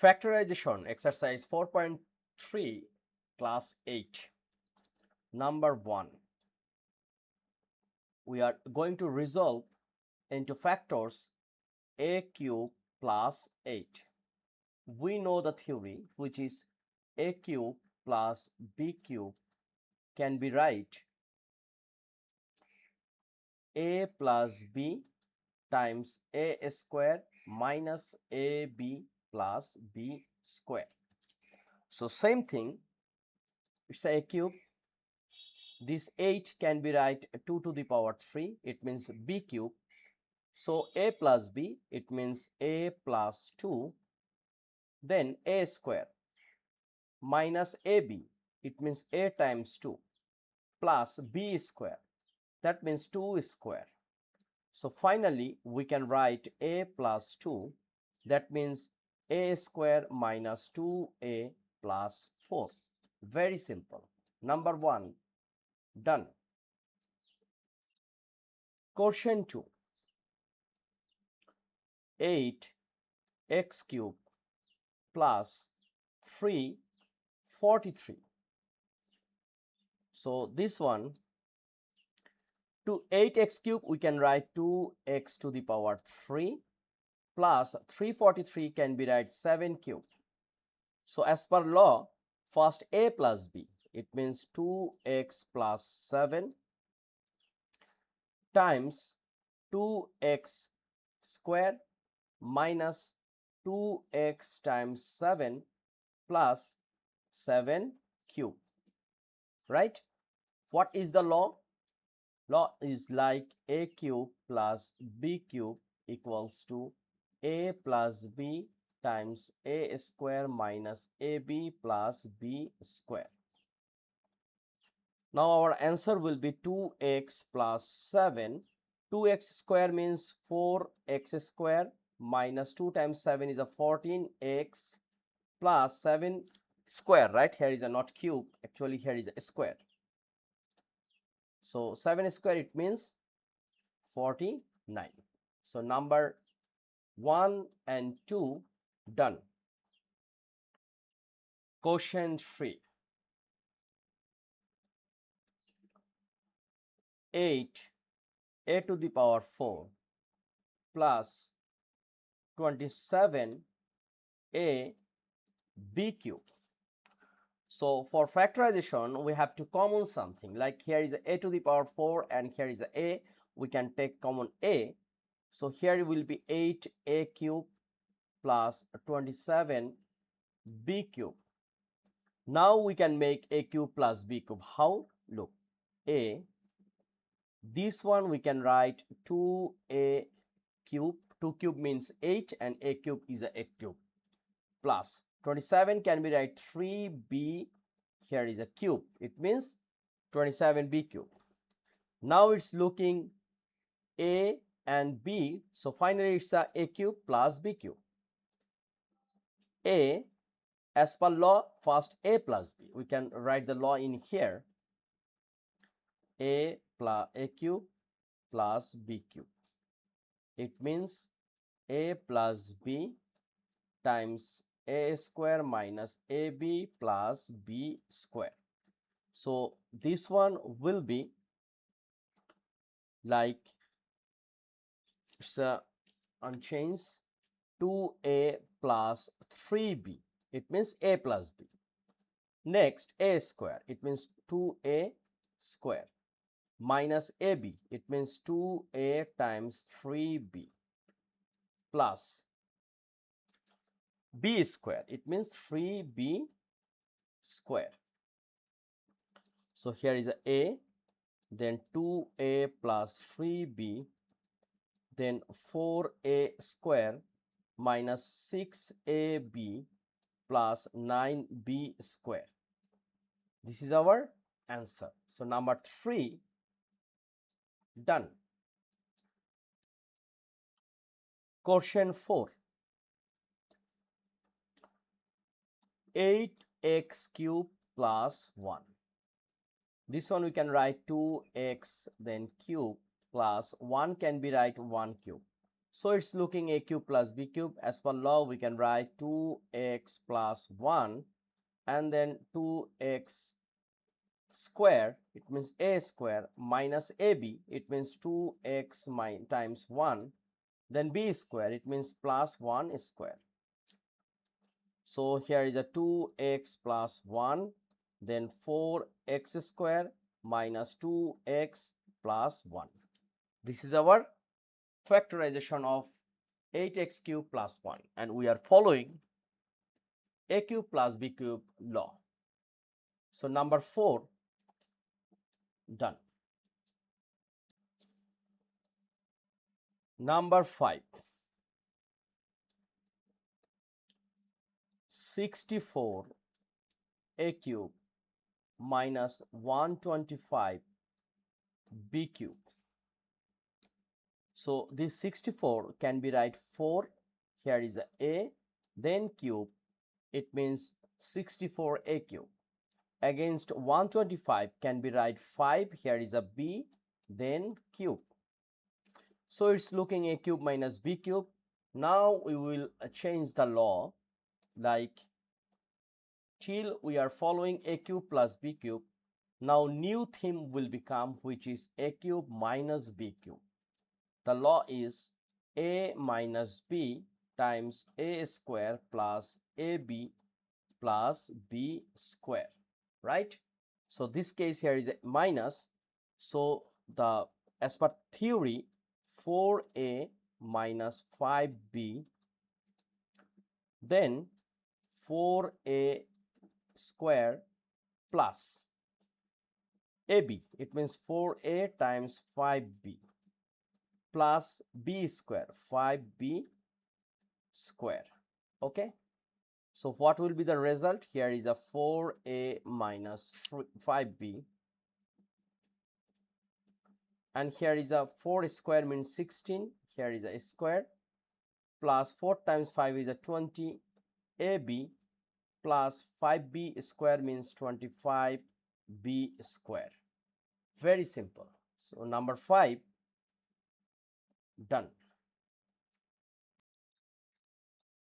Factorization exercise 4.3 class 8. Number 1. We are going to resolve into factors a cube plus 8. We know the theory, which is a cube plus b cube can be write a plus b times a square minus ab plus b square. So same thing, it's a cube. This 8 can be write 2 to the power 3, it means b cube. So a plus b, it means a plus 2, then a square minus ab, it means a times 2, plus b square, that means 2 square. So finally we can write a plus 2, that means a square minus 2a plus 4. Very simple. Number 1 done. Question 2. 8x cube plus 343. So this one, to 8x cube we can write 2x to the power 3 plus 343 can be write 7 cube. So as per law, first a plus b, it means 2x plus 7 times 2x square minus 2x times 7 plus 7 cube, right? What is the law? Law is like a cube plus b cube equals to a plus b times a square minus ab plus b square. Now our answer will be 2x plus 7. 2x square means 4x square minus 2 times 7 is a 14x plus 7 square, right? Here is a not cube, actually here is a square. So 7 square, it means 49. So number 1 and 2 done. Question 3. 8 a to the power 4 plus 27 a b cube. So for factorization, we have to common something, like here is a to the power 4 and here is a, we can take common a. So here it will be 8a cube plus 27 b cube. Now we can make a cube plus b cube. How? Look, a, this one we can write 2a cube, 2 cube means 8 and a cube is a 8 cube, plus 27 can be write 3b, here is a cube, it means 27b cube. Now it's looking a and b, so finally it's a cube plus b cube. A, as per law, first a plus b, we can write the law in here, a plus a cube plus b cube, it means a plus b times a square minus ab plus b square. So this one will be like, it's unchanged, 2a plus 3b, it means a plus b. Next, a square, it means 2a square minus ab, it means 2a times 3b plus b square, it means 3b square. So here is a, then 2a plus 3b, then 4a square minus 6ab plus 9b square. This is our answer. So number 3 done. Question 4. 8x cube plus 1. This one we can write 2x then cube plus 1 can be write 1 cube. So it's looking a cube plus b cube. As per law, we can write 2x plus 1 and then 2x square, it means a square, minus ab, it means 2x times 1, then b square, it means plus 1 square. So here is a 2x plus 1, then 4x square minus 2x plus 1. This is our factorization of 8x cube plus 1, and we are following a cube plus b cube law. So number 4 done. Number 5, 64 a cube minus 125 b cube. So this 64 can be write 4, here is a, then cube, it means 64a cube. Against 125 can be write 5, here is a b, then cube. So it's looking a cube minus b cube. Now we will change the law, like till we are following a cube plus b cube. Now new theme will become, which is a cube minus b cube. The law is a minus b times a square plus ab plus b square, right? So this case here is a minus. So the as per theory, 4a minus 5b, then 4a square plus ab, it means 4a times 5b plus b square, 5b square. Okay, so what will be the result? Here is a 4a minus 5b, and here is a 4 square means 16, here is a square, plus 4 times 5 is a 20, ab plus 5b square means 25b square. Very simple. So number 5 done.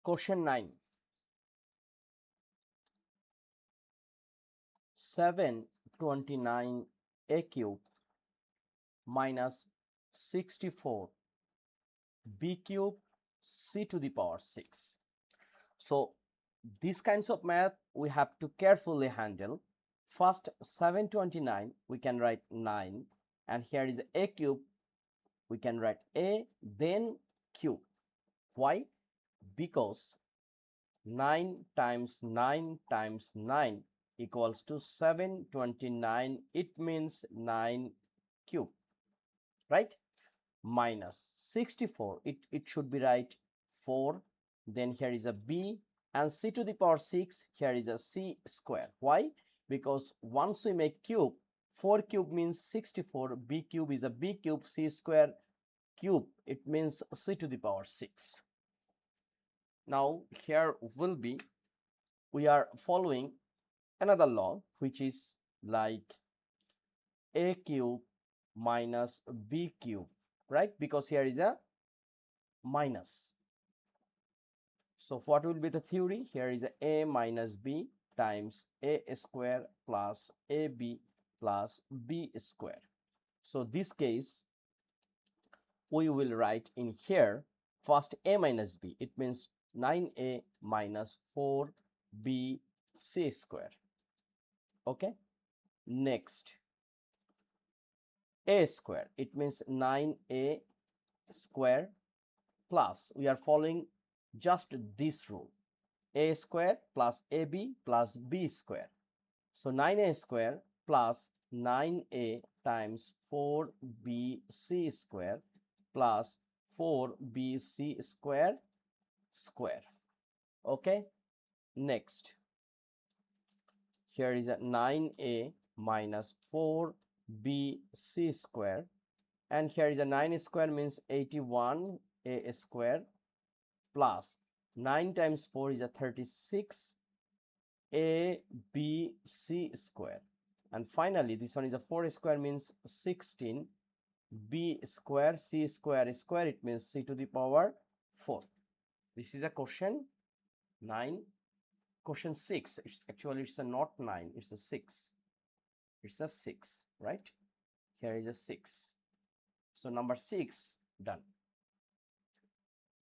Question 9. 729 a cube minus 64 b cube c to the power 6. So these kinds of math we have to carefully handle. First, 729 we can write 9, and here is a cube, we can write a, then cube. Why? Because 9 times 9 times 9 equals to 729, it means 9 cube, right? Minus 64, it should be right 4, then here is a b, and c to the power 6, here is a c square. Why? Because once we make cube, 4 cube means 64, b cube is a b cube, c square cube, it means c to the power 6. Now here will be, we are following another law, which is like a cube minus b cube, right? Because here is a minus. So what will be the theory? Here is a minus b times a square plus ab plus b square. So this case we will write in here first a minus b, it means 9a minus 4b c square. Okay, next a square, it means 9a square plus, we are following just this rule, a square plus ab plus b square. So 9a square plus 9a times 4bc square plus 4bc square square. Okay, next here is a 9a minus 4bc square, and here is a 9 square means 81 a square plus 9 times 4 is a 36 a b c square, and finally this one is a 4 square means 16 b square c square square, it means c to the power 4. This is a question 9. Question 6, it's a not 9, it's a 6. It's a 6, right? Here is a 6. So number 6 done.